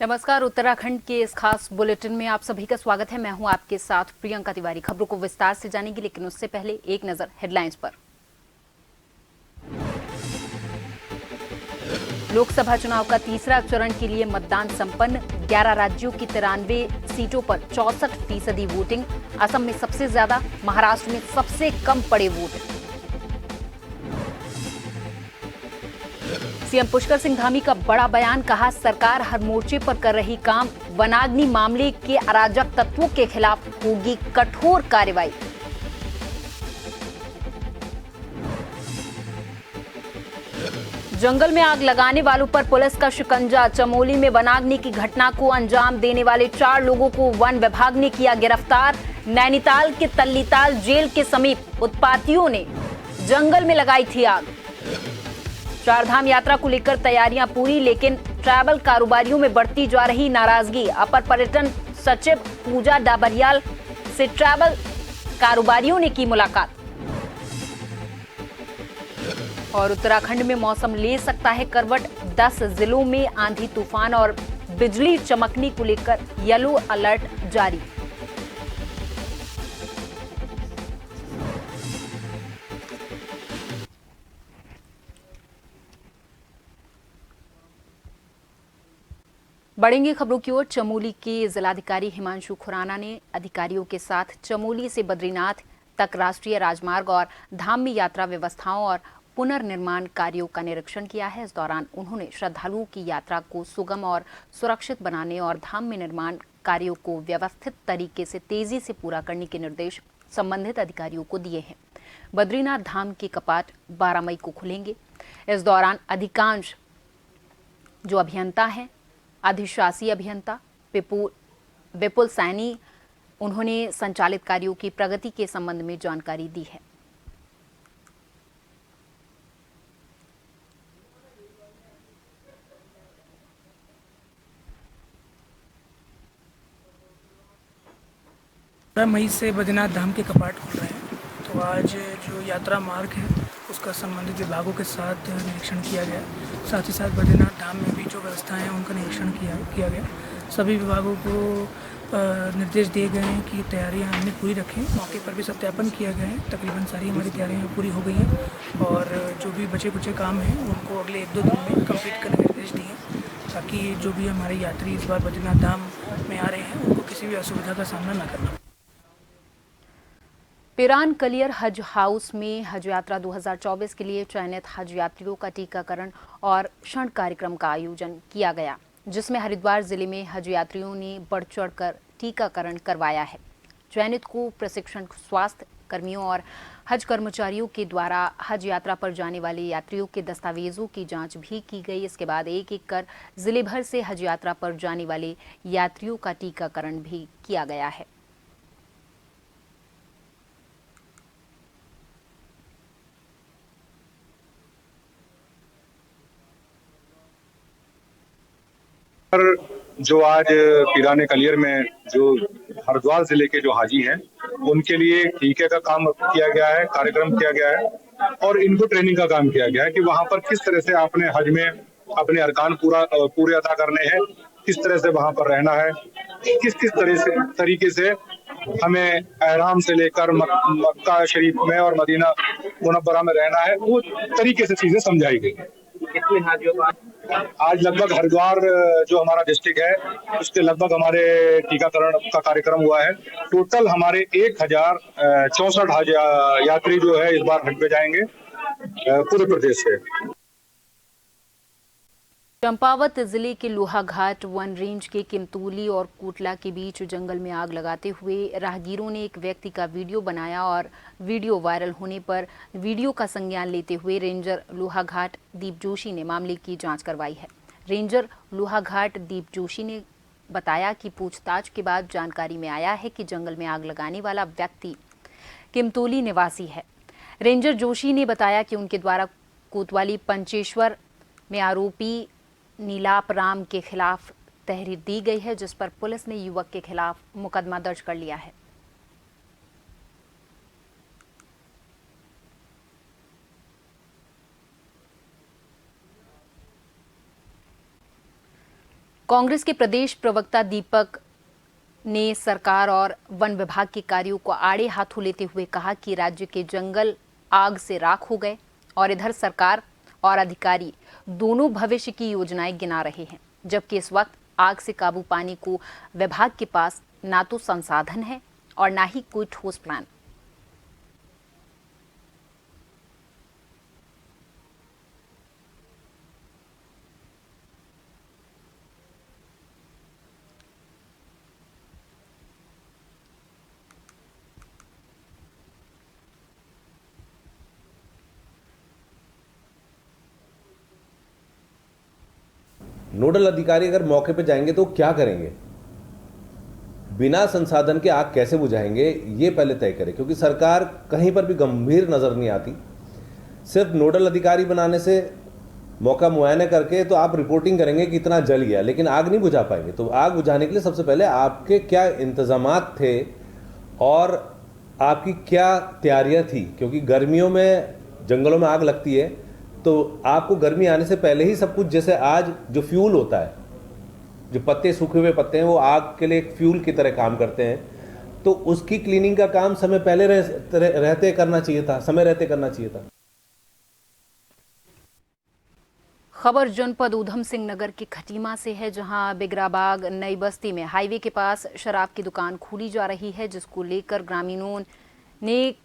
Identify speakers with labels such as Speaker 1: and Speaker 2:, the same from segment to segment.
Speaker 1: नमस्कार। उत्तराखंड के इस खास बुलेटिन में आप सभी का स्वागत है। मैं हूं आपके साथ प्रियंका तिवारी। खबरों को विस्तार से जानेंगे, लेकिन उससे पहले एक नजर हेडलाइंस पर। लोकसभा चुनाव का तीसरा चरण के लिए मतदान संपन्न। 11 राज्यों की 93 सीटों पर 64% वोटिंग। असम में सबसे ज्यादा, महाराष्ट्र में सबसे कम पड़े वोट। सीएम पुष्कर सिंह धामी का बड़ा बयान, कहा सरकार हर मोर्चे पर कर रही काम। वनाग्नि मामले के अराजक तत्वों के खिलाफ होगी कठोर कार्रवाई। जंगल में आग लगाने वालों पर पुलिस का शिकंजा। चमोली में वनाग्नि की घटना को अंजाम देने वाले 4 लोगों को वन विभाग ने किया गिरफ्तार। नैनीताल के तल्लीताल जेल के समीप उत्पातियों ने जंगल में लगाई थी आग। चारधाम यात्रा को लेकर तैयारियां पूरी, लेकिन ट्रैवल कारोबारियों में बढ़ती जा रही नाराजगी। अपर पर्यटन सचिव पूजा डाबरियाल से ट्रैवल कारोबारियों ने की मुलाकात। और उत्तराखंड में मौसम ले सकता है करवट। 10 जिलों में आंधी तूफान और बिजली चमकने को लेकर येलो अलर्ट जारी। बढ़ेंगे खबरों की ओर। चमोली के जिलाधिकारी हिमांशु खुराना ने अधिकारियों के साथ चमोली से बद्रीनाथ तक राष्ट्रीय राजमार्ग और धाम में यात्रा व्यवस्थाओं और पुनर्निर्माण कार्यों का निरीक्षण किया है। इस दौरान उन्होंने श्रद्धालुओं की यात्रा को सुगम और सुरक्षित बनाने और धाम में निर्माण कार्यों को व्यवस्थित तरीके से तेजी से पूरा करने के निर्देश संबंधित अधिकारियों को दिए हैं। बद्रीनाथ धाम के कपाट 12 मई को खुलेंगे। इस दौरान अधिकांश जो अभियंता हैं, अधिशासी अभियंता विपुल सैनी, उन्होंने संचालित कार्यों की प्रगति के संबंध में जानकारी दी है।
Speaker 2: मई से बद्रीनाथ धाम के कपाट खुल रहे हैं, तो आज जो यात्रा मार्ग है उसका संबंधित विभागों के साथ निरीक्षण किया गया। साथ ही साथ बद्रीनाथ धाम में भी जो व्यवस्थाएं हैं उनका निरीक्षण किया गया। सभी विभागों को निर्देश दिए गए हैं कि तैयारियां हमने पूरी रखें। मौके पर भी सत्यापन किया गया है। तकरीबन सारी हमारी तैयारियां पूरी हो गई हैं और जो भी बचे कुचे काम हैं उनको अगले 1-2 दिन में कंप्लीट करने के निर्देश दिए हैं, ताकि जो भी हमारे यात्री इस बार बद्रीनाथ धाम में आ रहे हैं उनको किसी भी असुविधा का सामना न करना।
Speaker 1: पिरान कलियर हज हाउस में हज यात्रा 2024 के लिए चयनित हज यात्रियों का टीकाकरण और क्षण कार्यक्रम का आयोजन किया गया, जिसमें हरिद्वार जिले में हज यात्रियों ने बढ़ चढ़कर टीकाकरण करवाया है। चयनित को प्रशिक्षण स्वास्थ्य कर्मियों और हज कर्मचारियों के द्वारा हज यात्रा पर जाने वाले यात्रियों के दस्तावेजों की जांच भी की गई। इसके बाद एक एक कर जिले भर से हज यात्रा पर जाने वाले यात्रियों का टीकाकरण भी किया गया है।
Speaker 3: जो आज पिराने कलियर में जो हरिद्वार जिले के जो हाजी हैं उनके लिए टीके का काम किया गया है, कार्यक्रम किया गया है और इनको ट्रेनिंग का काम किया गया है कि वहां पर किस तरह से आपने हज में अपने अरकान पूरे अदा करने हैं, किस तरह से वहां पर रहना है, किस किस तरीके से हमें एहराम से लेकर मक्का शरीफ में और मदीना मुनव्वरा में रहना है, वो तरीके से चीजें समझाई गई है। आज लगभग हरिद्वार जो हमारा डिस्ट्रिक्ट है उसके लगभग हमारे टीकाकरण का कार्यक्रम हुआ है। टोटल हमारे 1064 यात्री जो है इस बार हज पे जाएंगे पूरे प्रदेश से।
Speaker 1: चंपावत जिले के लोहाघाट वन रेंज के किमतूली और कोटला के बीच जंगल में आग लगाते हुए राहगीरों ने एक व्यक्ति का वीडियो बनाया और वीडियो वायरल होने पर वीडियो का संज्ञान लेते हुए रेंजर लोहाघाट दीप जोशी ने मामले की जांच करवाई है। रेंजर लोहाघाट दीप जोशी ने बताया कि पूछताछ के बाद जानकारी में आया है कि जंगल में आग लगाने वाला व्यक्ति किमतूली निवासी है। रेंजर जोशी ने बताया कि उनके द्वारा कोतवाली पंचेश्वर में आरोपी नीलाप राम के खिलाफ तहरीर दी गई है, जिस पर पुलिस ने युवक के खिलाफ मुकदमा दर्ज कर लिया है। कांग्रेस के प्रदेश प्रवक्ता दीपक ने सरकार और वन विभाग के कार्यों को आड़े हाथों लेते हुए कहा कि राज्य के जंगल आग से राख हो गए और इधर सरकार और अधिकारी दोनों भविष्य की योजनाएं गिना रहे हैं, जबकि इस वक्त आग से काबू पाने को विभाग के पास ना तो संसाधन है और ना ही कोई ठोस प्लान।
Speaker 4: नोडल अधिकारी अगर मौके पे जाएंगे तो क्या करेंगे, बिना संसाधन के आग कैसे बुझाएंगे, ये पहले तय करें, क्योंकि सरकार कहीं पर भी गंभीर नजर नहीं आती। सिर्फ नोडल अधिकारी बनाने से, मौका मुआयना करके तो आप रिपोर्टिंग करेंगे कि इतना जल गया, लेकिन आग नहीं बुझा पाएंगे। तो आग बुझाने के लिए सबसे पहले आपके क्या इंतजामात थे और आपकी क्या तैयारियां थी, क्योंकि गर्मियों में जंगलों में आग लगती है तो आपको गर्मी आने से पहले ही सब कुछ, जैसे आज जो फ्यूल होता है, जो पत्ते, सूखे हुए पत्ते हैं, वो आग के लिए एक फ्यूल की तरह काम करते हैं, तो उसकी क्लीनिंग का काम समय पहले रहते करना चाहिए था, समय रहते करना चाहिए था।
Speaker 1: खबर जनपद ऊधम सिंह नगर के खटीमा से है, जहां बिगराबाग नई बस्ती में हाईवे के पास शराब की दुकान खोली जा रही है, जिसको लेकर ग्रामीणों ने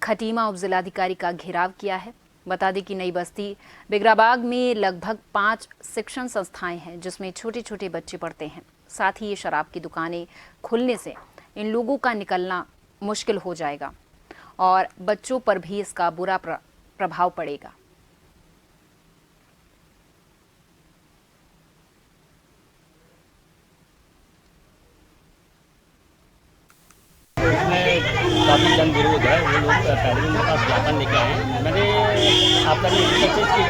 Speaker 1: खटीमा उपजिलाधिकारी का घेराव किया है। बता दें कि नई बस्ती बिगराबाग में लगभग 5 शिक्षण संस्थाएं हैं, जिसमें छोटे छोटे बच्चे पढ़ते हैं। साथ ही ये शराब की दुकानें खुलने से इन लोगों का निकलना मुश्किल हो जाएगा और बच्चों पर भी इसका बुरा प्रभाव पड़ेगा।
Speaker 5: काफ़ी जन विरोध है, वो लोग पहले भी मेरे पास ज्ञापन लेके आए हैं। मैंने आपका की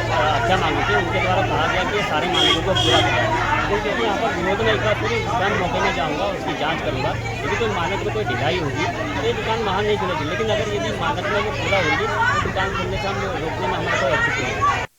Speaker 5: हत्या मांगी थी, उनके द्वारा कहा गया कि सारी मांगों को पूरा करें, लेकिन क्योंकि यहाँ पर विरोध में एक बार फिर मैं मौके में जाऊँगा, उसकी जांच करूँगा। यदि कोई मानक में कोई ढिलाई होगी तो ये दुकान वहाँ नहीं खुलेगी, लेकिन अगर यदि मानक में वो पूरा होगी तो दुकान खुलने से हम रोकने में हमारा कोई औचित्य नहीं है।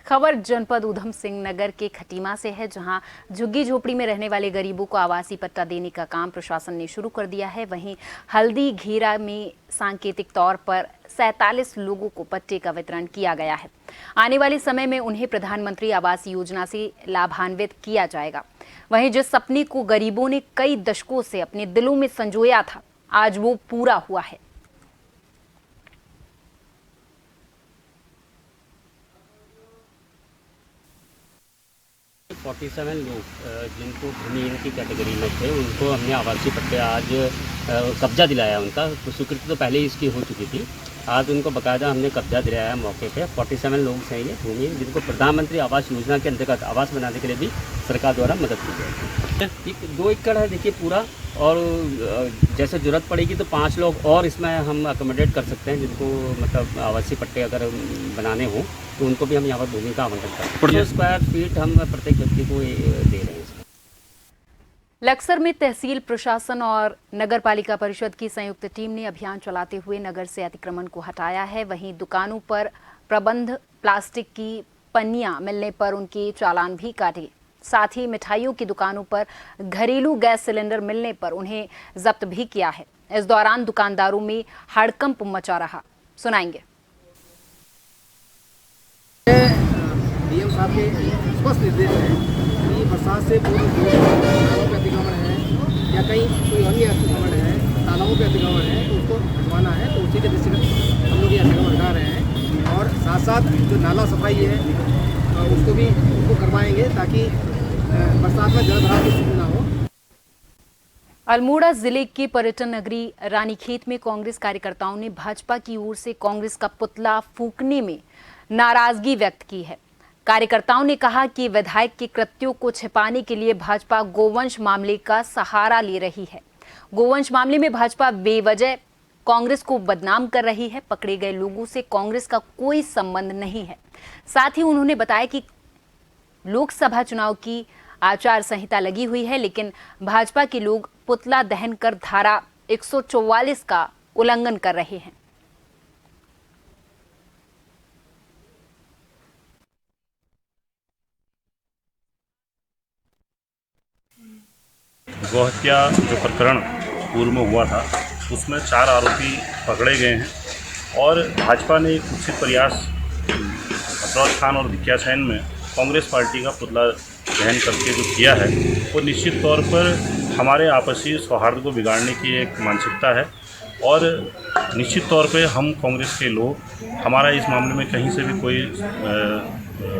Speaker 1: खबर जनपद ऊधम सिंह नगर के खटीमा से है, जहां झुग्गी झोपड़ी में रहने वाले गरीबों को आवासीय पट्टा देने का काम प्रशासन ने शुरू कर दिया है। वहीं हल्दी घेरा में सांकेतिक तौर पर 47 लोगों को पट्टे का वितरण किया गया है। आने वाले समय में उन्हें प्रधानमंत्री आवास योजना से लाभान्वित किया जाएगा। वहीं जिस सपने को गरीबों ने कई दशकों से अपने दिलों में संजोया था, आज वो पूरा हुआ है।
Speaker 5: 47 लोग जिनको भूमिहीन की कैटेगरी में थे, उनको हमने आवासीय पट्टे आज कब्जा दिलाया। उनका स्वीकृति तो पहले ही इसकी हो चुकी थी, आज उनको बाकायदा हमने कब्जा दिलाया मौके पे। 47 लोग हैं ये भूमिहीन, जिनको प्रधानमंत्री आवास योजना के अंतर्गत आवास बनाने के लिए भी सरकार द्वारा मदद की जाएगी। 2 एकड़ है देखिए पूरा, और जैसे ज़रूरत पड़ेगी तो 5 लोग और इसमें हम अकोमोडेट कर सकते हैं, जिनको मतलब आवासीय पट्टे अगर बनाने हों तो उनको भी हम यहाँ पर भूमि का आवंटन करते हैं। स्क्वायर फीट हम प्रत्येक व्यक्ति को दे रहे हैं।
Speaker 1: लक्सर में तहसील प्रशासन और नगर पालिका परिषद की संयुक्त टीम ने अभियान चलाते हुए नगर से अतिक्रमण को हटाया है। वहीं दुकानों पर प्रबंध प्लास्टिक की पन्नियां मिलने पर उनके चालान भी काटे। साथ ही मिठाइयों की दुकानों पर घरेलू गैस सिलेंडर मिलने पर उन्हें जब्त भी किया है। इस दौरान दुकानदारों में हड़कंप मचा रहा, सुनाएंगे।
Speaker 6: डीएम साहब के स्पष्ट निर्देश है कि बरसात से पूर्व जो नालों पे अतिक्रमण है या कहीं कोई अन्य अतिक्रमण है, तालाबों पे अतिक्रमण है, तो उसको हटवाना है। तो उसी के दृष्टिगत हम लोग ये अतिक्रमण हटा रहे हैं और साथ साथ जो नाला सफाई है उसको भी करवाएंगे, ताकि बरसात में जल भराव की स्थिति ना हो।
Speaker 1: अल्मोड़ा जिले के पर्यटन नगरी रानीखेत में कांग्रेस कार्यकर्ताओं ने भाजपा की ओर से कांग्रेस का पुतला फूंकने में नाराजगी व्यक्त की है। कार्यकर्ताओं ने कहा कि विधायक के कृत्यों को छिपाने के लिए भाजपा गोवंश मामले का सहारा ले रही है। गोवंश मामले में भाजपा बेवजह कांग्रेस को बदनाम कर रही है। पकड़े गए लोगों से कांग्रेस का कोई संबंध नहीं है। साथ ही उन्होंने बताया कि लोकसभा चुनाव की आचार संहिता लगी हुई है, लेकिन भाजपा के लोग पुतला दहन कर धारा 144 का उल्लंघन कर रहे हैं।
Speaker 7: गौहत्या जो प्रकरण पूर्व में हुआ था उसमें 4 आरोपी पकड़े गए हैं और भाजपा ने एक कुत्सित प्रयास अफरोज खान और भिकिया सैन में कांग्रेस पार्टी का पुतला दहन करके जो किया है वो निश्चित तौर पर हमारे आपसी सौहार्द को बिगाड़ने की एक मानसिकता है और निश्चित तौर पे हम कांग्रेस के लोग हमारा इस मामले में कहीं से भी कोई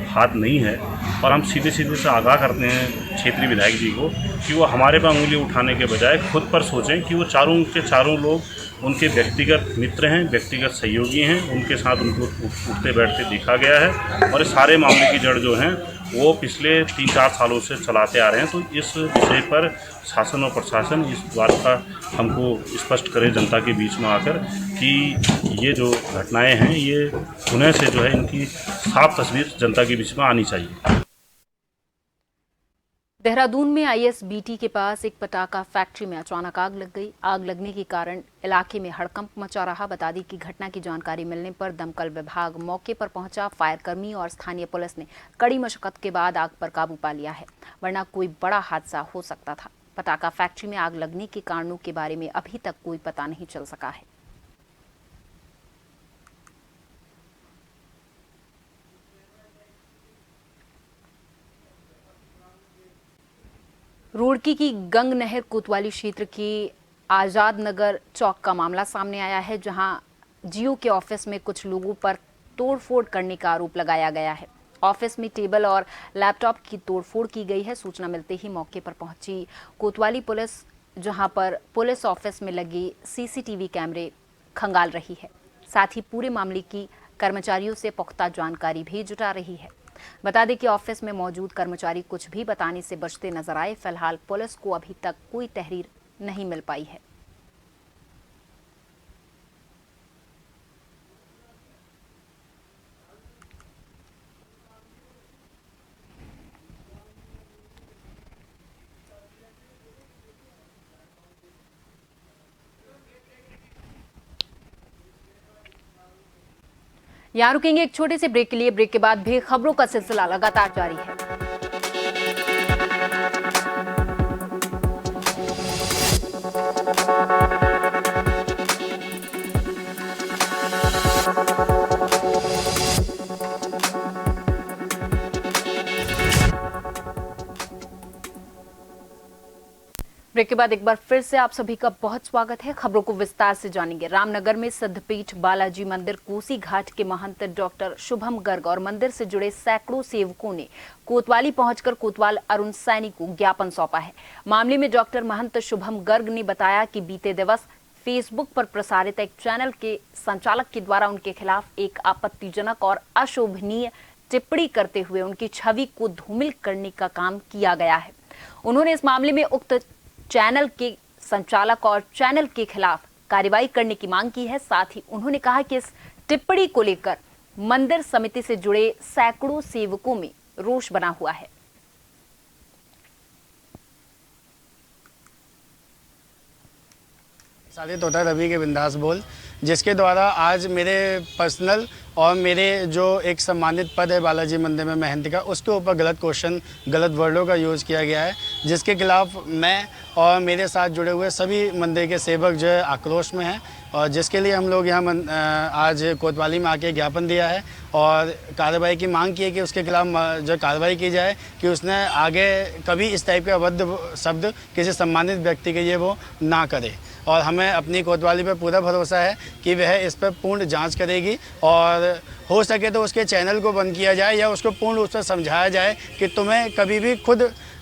Speaker 7: हाथ नहीं है और हम सीधे सीधे से आगाह करते हैं क्षेत्रीय विधायक जी को कि वो हमारे पर उंगली उठाने के बजाय खुद पर सोचें कि वो चारों के चारों लोग उनके व्यक्तिगत मित्र हैं, व्यक्तिगत सहयोगी हैं, उनके साथ उनको उठते बैठते देखा गया है और इस सारे मामले की जड़ जो हैं वो पिछले 3-4 सालों से चलाते आ रहे हैं। तो इस विषय पर शासन और प्रशासन इस बात का हमको स्पष्ट करे जनता के बीच में आकर कि ये जो घटनाएं हैं ये पुनः से जो है इनकी साफ तस्वीर जनता के बीच में आनी चाहिए।
Speaker 1: देहरादून में आईएसबीटी के पास एक पटाखा फैक्ट्री में अचानक आग लग गई। आग लगने के कारण इलाके में हड़कंप मचा रहा। बता दी कि घटना की जानकारी मिलने पर दमकल विभाग मौके पर पहुंचा। फायरकर्मी और स्थानीय पुलिस ने कड़ी मशक्कत के बाद आग पर काबू पा लिया है, वरना कोई बड़ा हादसा हो सकता था। पटाखा फैक्ट्री में आग लगने के कारणों के बारे में अभी तक कोई पता नहीं चल सका है। रुड़की की गंग नहर कोतवाली क्षेत्र के आजाद नगर चौक का मामला सामने आया है, जहां जियो के ऑफिस में कुछ लोगों पर तोड़फोड़ करने का आरोप लगाया गया है। ऑफिस में टेबल और लैपटॉप की तोड़फोड़ की गई है। सूचना मिलते ही मौके पर पहुंची कोतवाली पुलिस, जहां पर पुलिस ऑफिस में लगे सीसीटीवी कैमरे खंगाल रही है। साथ ही पूरे मामले की कर्मचारियों से पुख्ता जानकारी भी जुटा रही है। बता दें कि ऑफिस में मौजूद कर्मचारी कुछ भी बताने से बचते नजर आए। फिलहाल पुलिस को अभी तक कोई तहरीर नहीं मिल पाई है। यहाँ रुकेंगे एक छोटे से ब्रेक के लिए। ब्रेक के बाद भी खबरों का सिलसिला लगातार जारी है। ब्रेक के बाद एक बार फिर से आप सभी का बहुत स्वागत है। खबरों को विस्तार से जानेंगे। रामनगर में सिद्धपीठ बालाजी मंदिर कोसी घाट के महंत डॉक्टर शुभम गर्ग और मंदिर से जुड़े सैकड़ों सेवकों ने कोतवाली पहुंचकर कोतवाल अरुण सैनी को ज्ञापन सौंपा है। मामले में डॉक्टर महंत शुभम गर्ग ने बताया कि बीते दिवस फेसबुक पर प्रसारित एक चैनल के संचालक के द्वारा उनके खिलाफ एक आपत्तिजनक और अशोभनीय टिप्पणी करते हुए उनकी छवि को धूमिल करने का काम किया गया है। उन्होंने इस मामले में उक्त चैनल के संचालक और चैनल के खिलाफ कार्रवाई करने की मांग की है। साथ ही उन्होंने कहा कि इस टिप्पणी को लेकर मंदिर समिति से जुड़े सैकड़ों सेवकों में रोष बना हुआ है।
Speaker 8: सादित होता रवि के बिंदास बोल, जिसके द्वारा आज मेरे पर्सनल और मेरे जो एक सम्मानित पद है बालाजी मंदिर में महंत का, उसके ऊपर गलत क्वेश्चन, गलत वर्डों का यूज़ किया गया है, जिसके खिलाफ मैं और मेरे साथ जुड़े हुए सभी मंदिर के सेवक जो है आक्रोश में हैं और जिसके लिए हम लोग यहाँ आज कोतवाली में आके ज्ञापन दिया है और कार्रवाई की मांग की है कि उसके खिलाफ जो कार्रवाई की जाए कि उसने आगे कभी इस टाइप के अभद्र शब्द किसी सम्मानित व्यक्ति के लिए वो ना करे। और हमें अपनी कोतवाली पे पूरा भरोसा है कि वह इस पर पूर्ण जांच करेगी और हो सके तो उसके चैनल को बंद किया जाए या उसको पूर्ण रूप से समझाया जाए कि तुम्हें कभी भी खुद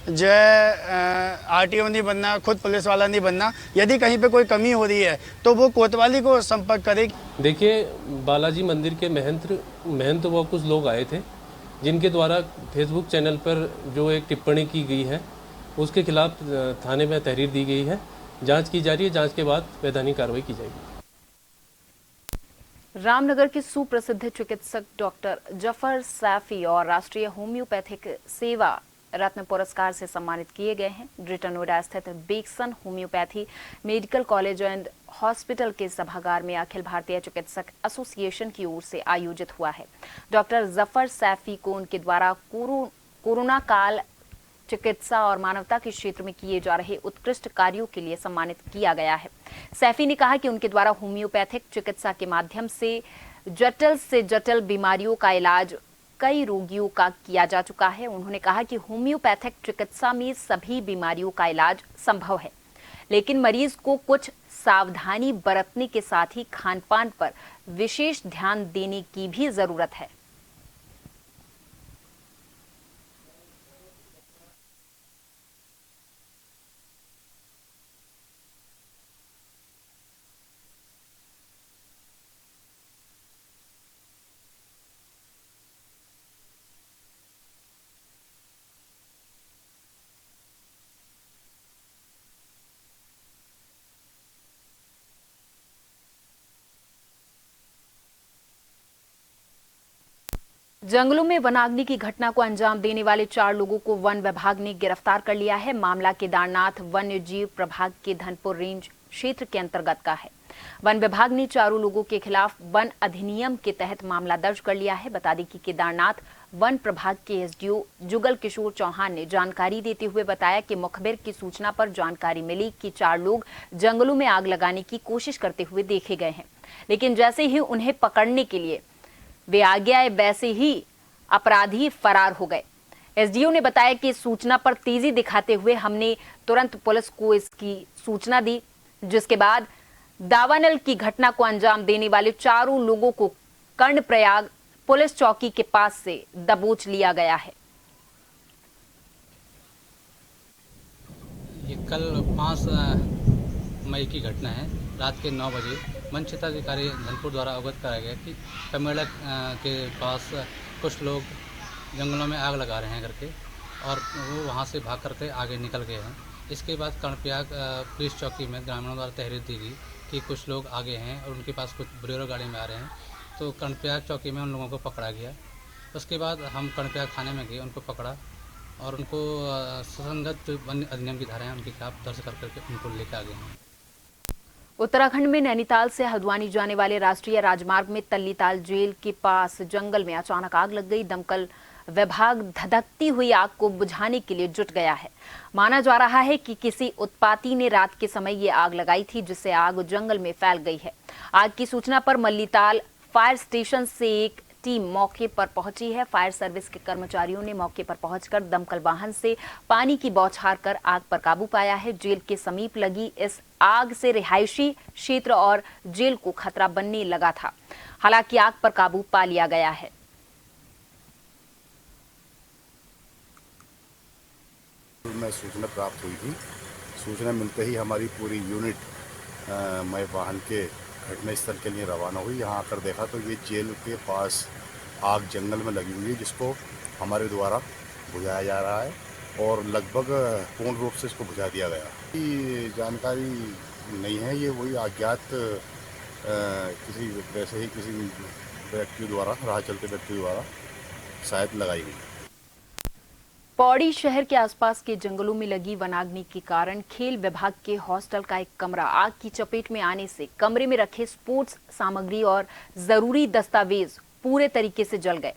Speaker 8: जो है आरटीओ नहीं बनना, खुद पुलिस वाला नहीं बनना। यदि कहीं पे कोई कमी हो रही है तो वो कोतवाली को संपर्क करे। देखिए, बालाजी मंदिर के महंत वो कुछ लोग आए थे जिनके द्वारा फेसबुक चैनल पर जो एक टिप्पणी की गई है उसके खिलाफ थाने में तहरीर दी गई है। जांच की जा रही है, जांच के बाद वैधानिक कार्रवाई की जाएगी।
Speaker 1: रामनगर के सुप्रसिद्ध चिकित्सक डॉक्टर जफर सैफी और राष्ट्रीय होम्योपैथिक सेवा रत्न पुरस्कार से सम्मानित किए गए हैं। ग्रेटर नोएडा स्थित Bakson homeopathy medical college and hospital के सभागार में अखिल भारतीय चिकित्सक एसोसिएशन की ओर से आयोजित हुआ है। डॉक्टर जफर सैफी को उनके द्वारा कोरोना काल चिकित्सा और मानवता के क्षेत्र में किए जा रहे उत्कृष्ट कार्यों के लिए सम्मानित किया गया है। सैफी ने कहा कि उनके द्वारा होम्योपैथिक चिकित्सा के माध्यम से जटिल बीमारियों का इलाज कई रोगियों का किया जा चुका है। उन्होंने कहा कि होम्योपैथिक चिकित्सा में सभी बीमारियों का इलाज संभव है, लेकिन मरीज को कुछ सावधानी बरतने के साथ ही खान-पान पर विशेष ध्यान देने की भी जरूरत है। जंगलों में वनाग्नि की घटना को अंजाम देने वाले 4 लोगों को वन विभाग ने गिरफ्तार कर लिया है। मामला केदारनाथ वन्य जीव प्रभाग के धनपुर रेंज क्षेत्र के अंतर्गत का है। वन विभाग ने 4 लोगों के खिलाफ वन अधिनियम के तहत मामला दर्ज कर लिया है। बता दें कि केदारनाथ वन प्रभाग के एसडीओ जुगल किशोर चौहान ने जानकारी देते हुए बताया कि मुखबिर की सूचना पर जानकारी मिली कि 4 लोग जंगलों में आग लगाने की कोशिश करते हुए देखे गए हैं, लेकिन जैसे ही उन्हें पकड़ने के लिए वे आगे आए वैसे ही अपराधी फरार हो गए। एसडीओ ने बताया कि सूचना पर तेजी दिखाते हुए हमने तुरंत पुलिस को इसकी सूचना दी, जिसके बाद दावानल की घटना को अंजाम देने वाले 4 लोगों को कर्णप्रयाग पुलिस चौकी के पास से दबोच लिया गया है।
Speaker 9: ये कल 5 मई की घटना है। रात के 9 बजे वन क्षेत्राधिकारी धनपुर द्वारा अवगत कराया गया कि कमेड़ा के पास कुछ लोग जंगलों में आग लगा रहे हैं करके, और वो वहाँ से भाग करके आगे निकल गए हैं। इसके बाद कर्णप्रयाग पुलिस चौकी में ग्रामीणों द्वारा तहरीर दी गई कि कुछ लोग आगे हैं और उनके पास कुछ बोलेरो गाड़ी में आ रहे हैं, तो कर्णप्रयाग चौकी में उन लोगों को पकड़ा गया। उसके बाद हम कर्णप्रयाग थाने में गए, उनको पकड़ा और उनको सुसंगत वन अधिनियम की धाराएं उनके खिलाफ दर्ज करके उनको लेकर आ गए हैं।
Speaker 1: उत्तराखंड में नैनीताल से हल्द्वानी जाने वाले राष्ट्रीय राजमार्ग में तल्लीताल जेल के पास जंगल में अचानक आग लग गई। दमकल विभाग धधकती हुई आग को बुझाने के लिए जुट गया है। माना जा रहा है कि किसी उत्पाती ने रात के समय ये आग लगाई थी, जिससे आग जंगल में फैल गई है। आग की सूचना पर मल्लीताल फायर स्टेशन से एक टीम मौके पर पहुंची है। फायर सर्विस के कर्मचारियों ने मौके पर पहुंचकर दमकल वाहन से पानी की बौछार कर आग पर काबू पाया है। जेल के समीप लगी इस आग से रिहायशी क्षेत्र और जेल को खतरा बनने लगा था। हालांकि आग पर काबू पा लिया गया है।
Speaker 10: में सूचना प्राप्त हुई थी। सूचना मिलते ही हमारी पूरी यूनिट मैं वाहन के घटनास्थल के लिए रवाना हुई। यहाँ आकर देखा तो ये जेल के पास आग जंगल में लगी हुई है, जिसको हमारे द्वारा बुझाया जा रहा है और लगभग पूर्ण रूप से इसको बुझा दिया गया। ये जानकारी नहीं है, ये वही अज्ञात किसी वैसे ही किसी व्यक्ति द्वारा, राह चलते व्यक्ति द्वारा शायद लगाई गई।
Speaker 1: पौड़ी शहर के आसपास के जंगलों में लगी वनाग्नि के कारण खेल विभाग के हॉस्टल का एक कमरा आग की चपेट में आने से कमरे में रखे स्पोर्ट्स सामग्री और जरूरी दस्तावेज पूरे तरीके से जल गए।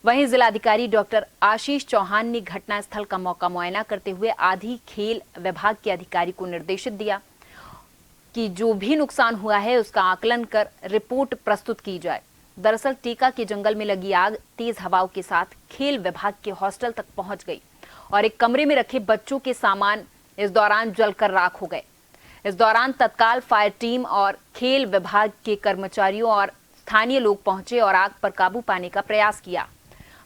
Speaker 1: वहीं जिलाधिकारी डॉक्टर आशीष चौहान ने घटनास्थल का मौका मुआयना करते हुए आधी खेल विभाग के अधिकारी को निर्देशित दिया कि जो भी नुकसान हुआ है उसका आकलन कर रिपोर्ट प्रस्तुत की जाए। दरअसल टीका के जंगल में लगी आग तेज हवाओं के साथ खेल विभाग के हॉस्टल तक पहुंच गई और एक कमरे में रखे बच्चों के सामान इस दौरान जलकर राख हो गए। इस दौरान तत्काल फायर टीम और खेल विभाग के कर्मचारियों और स्थानीय लोग पहुंचे और आग पर काबू पाने का प्रयास किया।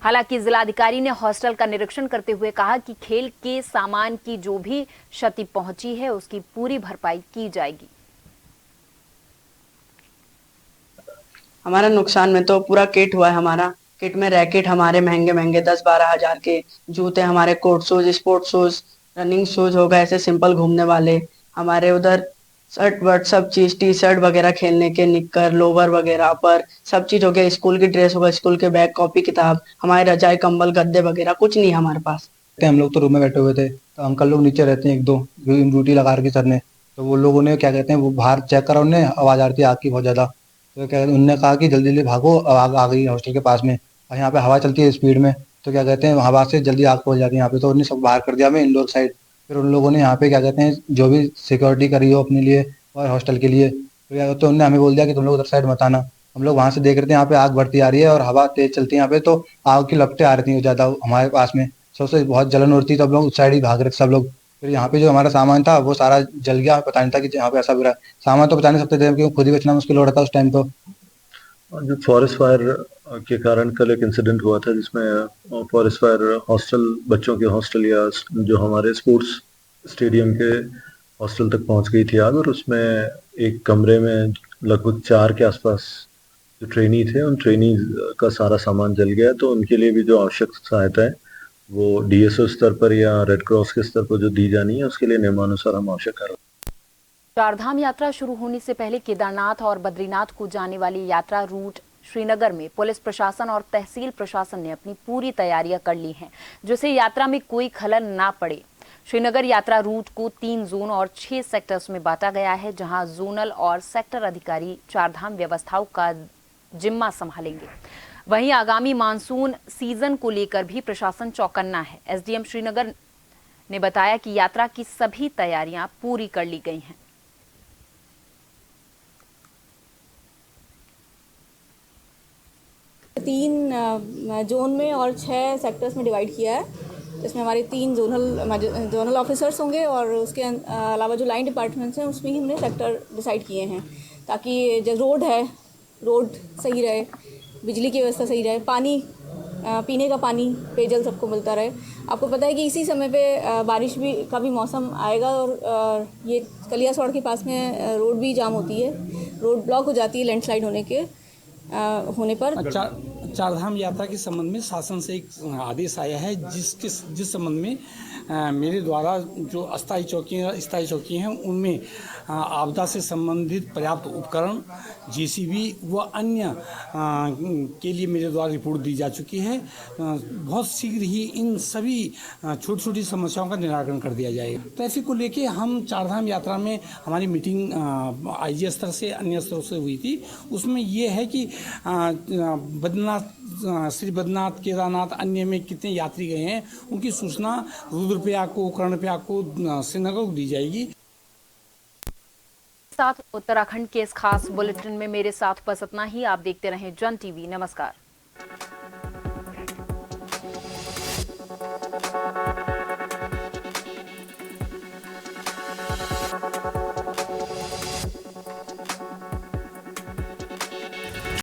Speaker 1: हालांकि जिलाधिकारी ने हॉस्टल का निरीक्षण करते हुए कहा कि खेल के सामान की जो भी क्षति पहुंची है उसकी पूरी भरपाई की जाएगी।
Speaker 11: हमारा नुकसान में तो पूरा किट हुआ है। हमारा किट में रैकेट हमारे महंगे 10-12 हजार के, जूते हमारे court shoes, sports shoes, running shoes हो गए ऐसे सिंपल घूमने वाले, हमारे उधर शर्ट वर्ट सब चीज, टी शर्ट वगैरह खेलने के, निक्कर लोवर वगैरह पर सब चीज हो गया। स्कूल की ड्रेस हो गया, स्कूल के बैग, कॉपी किताब, हमारे रजाई कंबल गद्दे वगैरह कुछ नहीं है हमारे पास।
Speaker 12: हम लोग तो रूम में बैठे हुए थे, तो अंकल लोग नीचे रहते हैं, 1-2 ड्यूटी लगा रखी सर ने, तो वो लोगों ने क्या कहते हैं वो बाहर चेक करा, उन्हें आवाज आ रही थी आग की बहुत ज्यादा, तो क्या उन्होंने कहा कि जल्दी जल्दी भागो, आग आ गई हॉस्टल के पास में, और यहाँ पे हवा चलती है स्पीड में, तो क्या कहते हैं हवा से जल्दी आग पहुंच जाती है यहाँ पे, तो उन्होंने सब बाहर कर दिया हमें इंडोर साइड। फिर उन लोगों ने यहाँ पे क्या कहते हैं जो भी सिक्योरिटी करी हो अपने लिए और हॉस्टल के लिए, तो क्या कहते हैं उन्होंने हमें बोल दिया कि तुम लोग उधर साइड मत आना। हम लोग वहां से देख रहे थे यहाँ पे आग बढ़ती आ रही है और हवा तेज चलती है यहाँ पे, तो आग की लपटें आ रही थी ज्यादा हमारे पास में, सबसे बहुत जलन हो रही थी, तो हम लोग उस साइड ही भाग रहे थे सब लोग। फिर यहाँ पे जो हमारा सामान था वो सारा जल गया, हमें पता नहीं था कि यहाँ पे ऐसा बुरा है। सामान तो बचा नहीं सकते थे क्योंकि खुद ही बचना मुश्किल हो रहा था उस टाइम। तो
Speaker 13: जो फॉरेस्ट फायर के कारण कल एक इंसिडेंट हुआ था जिसमें फॉरेस्ट फायर हॉस्टल, बच्चों के हॉस्टल या जो हमारे स्पोर्ट्स स्टेडियम के हॉस्टल तक पहुंच गई थी आग, और उसमें एक कमरे में लगभग 4 के आसपास जो ट्रेनी थे उन ट्रेनी का सारा सामान जल गया। तो उनके लिए भी जो आवश्यक सहायता है वो डीएसओ स्तर पर या रेड क्रॉस के स्तर पर जो दी जानी है उसके लिए नियमानुसार हम आवश्यक कार्रवाई।
Speaker 1: चारधाम यात्रा शुरू होने से पहले केदारनाथ और बद्रीनाथ को जाने वाली यात्रा रूट श्रीनगर में पुलिस प्रशासन और तहसील प्रशासन ने अपनी पूरी तैयारियां कर ली हैं, जिससे यात्रा में कोई खलल ना पड़े। श्रीनगर यात्रा रूट को 3 जोन और 6 सेक्टर्स में बांटा गया है, जहां जोनल और सेक्टर अधिकारी चारधाम व्यवस्थाओं का जिम्मा संभालेंगे। वहीं आगामी मानसून सीजन को लेकर भी प्रशासन चौकन्ना है। एसडीएम श्रीनगर ने बताया कि यात्रा की सभी तैयारियां पूरी कर ली गई हैं।
Speaker 14: 3 जोन में और 6 सेक्टर्स में डिवाइड किया है। इसमें हमारे 3 जोनल ऑफिसर्स होंगे और उसके अलावा जो लाइन डिपार्टमेंट्स हैं उसमें ही हमने सेक्टर डिसाइड किए हैं, ताकि जो रोड है रोड सही रहे, बिजली की व्यवस्था सही रहे, पानी पीने का पानी पेयजल सबको मिलता रहे। आपको पता है कि इसी समय पे बारिश का भी मौसम आएगा और ये कलियासोड़ के पास में रोड भी जाम होती है, रोड ब्लॉक हो जाती है लैंडस्लाइड होने पर।
Speaker 15: चारधाम यात्रा के संबंध में शासन से एक आदेश आया है जिस संबंध में मेरे द्वारा जो अस्थायी चौकी हैं उनमें आपदा से संबंधित पर्याप्त उपकरण, जेसीबी व अन्य के लिए मेरे द्वारा रिपोर्ट दी जा चुकी है। बहुत शीघ्र ही इन सभी छोटी छोटी समस्याओं का निराकरण कर दिया जाएगा। ट्रैफिक को लेके हम चारधाम यात्रा में हमारी मीटिंग आईजी स्तर से अन्य स्तरों से हुई थी। उसमें ये है कि श्री बद्रीनाथ, केदारनाथ, अन्य में कितने यात्री गए हैं उनकी सूचना रुद्रप्रयाग को, कर्णप्रयाग को, श्रीनगर को दी जाएगी।
Speaker 1: साथ उत्तराखंड के इस खास बुलेटिन में मेरे साथ बस इतना ही। आप देखते रहें जन टीवी। नमस्कार।